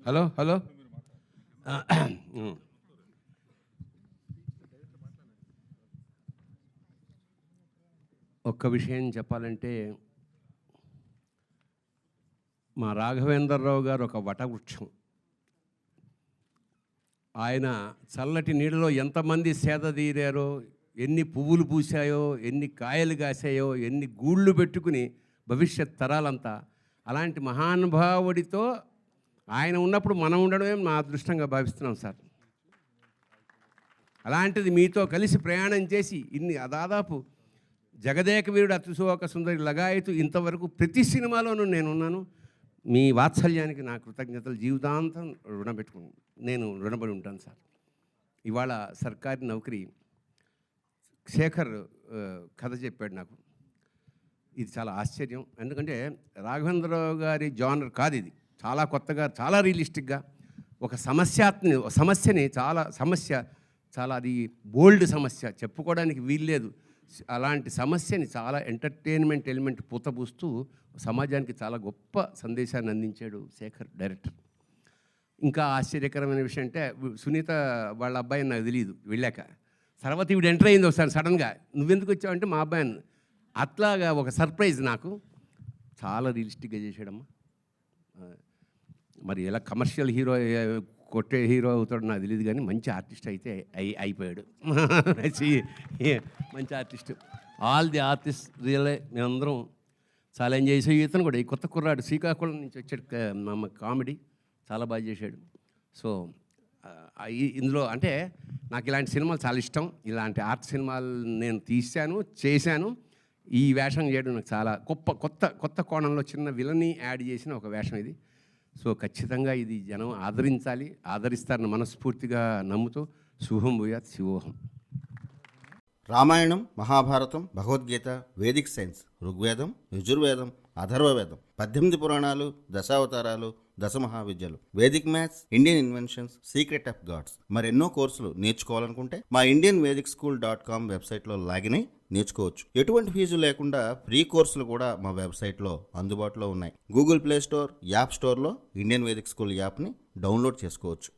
Hello hello ఒక్క విషయం చెప్పాలంటే, మా రాఘవేంద్రరావు గారు ఒక వటవృక్షం. ఆయన చల్లటి నీడలో ఎంతమంది సేద తీరారో, ఎన్ని పువ్వులు పూసాయో, ఎన్ని కాయలు కాసాయో, ఎన్ని గూళ్ళు పెట్టుకుని భవిష్యత్ తరాలంతా అలాంటి మహానుభావుడితో ఆయన ఉన్నప్పుడు మనం ఉండడమే మా అదృష్టంగా భావిస్తున్నాం సార్. అలాంటిది మీతో కలిసి ప్రయాణం చేసి దాదాపు జగదేక వీరుడు అతిశోక సుందరి లగాయతు ఇంతవరకు ప్రతి సినిమాలోనూ నేనున్నాను. మీ వాత్సల్యానికి నా కృతజ్ఞతలు జీవితాంతం నేను రుణపడి ఉంటాను సార్. ఇవాళ సర్కారీ నౌకరీ శేఖర్ కథ చెప్పాడు నాకు. ఇది చాలా ఆశ్చర్యం. ఎందుకంటే రాఘవేంద్రరావు గారి జానర్ కాదు ఇది. చాలా కొత్తగా, చాలా రియలిస్టిక్గా ఒక సమస్యని చాలా అది బోల్డ్ సమస్య, చెప్పుకోవడానికి వీల్లేదు. అలాంటి సమస్యని చాలా ఎంటర్టైన్మెంట్ ఎలిమెంట్ పూతపూస్తూ సమాజానికి చాలా గొప్ప సందేశాన్ని అందించాడు శేఖర్ డైరెక్టర్. ఇంకా ఆశ్చర్యకరమైన విషయం అంటే, సునీత వాళ్ళ అబ్బాయిని నాకు తెలియదు. వెళ్ళాక తర్వాత ఇవిడు ఎంటర్ అయింది ఒకసారి సడన్గా, నువ్వెందుకు వచ్చావంటే మా అబ్బాయిని, అట్లాగా ఒక సర్ప్రైజ్ నాకు. చాలా రియలిస్టిక్గా చేశాడమ్మా. మరి ఎలా కమర్షియల్ హీరో కొట్టే హీరో అవుతాడు నాకు తెలియదు, కానీ మంచి ఆర్టిస్ట్ అయితే అయిపోయాడు. మంచి ఆర్టిస్ట్. ఆల్ ది ఆర్టిస్ట్ రియలే మేమందరం చాలా ఎంజాయ్ చేసాం. ఇతను కూడా ఈ కొత్త కుర్రాడు శ్రీకాకుళం నుంచి వచ్చాడు, మా కామెడీ చాలా బాగా చేశాడు. సో ఇందులో అంటే నాకు ఇలాంటి సినిమాలు చాలా ఇష్టం. ఇలాంటి ఆర్ట్ సినిమాలు నేను చేశాను. ఈ వేషం చేయడం నాకు చాలా కొత్త కోణంలో చిన్న విలని యాడ్ చేసిన ఒక వేషం ఇది. సో ఖచ్చితంగా ఇది జనం ఆదరిస్తారని మనస్ఫూర్తిగా నమ్ముతూ శుభం భూయాత్, శివోహం. రామాయణం, మహాభారతం, భగవద్గీత, వేదిక్ సైన్స్, ఋగ్వేదం, యజుర్వేదం, అథర్వవేదం, 18 పురాణాలు, దశావతారాలు, దశమహావిద్యలు, Vedic maths, Indian inventions, secret of gods, మరెన్నో కోర్సులు నేర్చుకోవాలనుకుంటే మా indianvedicSchool.com వెబ్సైట్లో లాగిన్ అయి నేర్చుకోవచ్చు. ఎటువంటి ఫీజు లేకుండా ఫ్రీ కోర్సులు కూడా మా వెబ్సైట్లో అందుబాటులో ఉన్నాయి. గూగుల్ ప్లే స్టోర్, యాప్ స్టోర్లో ఇండియన్ వేదిక్ స్కూల్ యాప్ని డౌన్లోడ్ చేసుకోవచ్చు.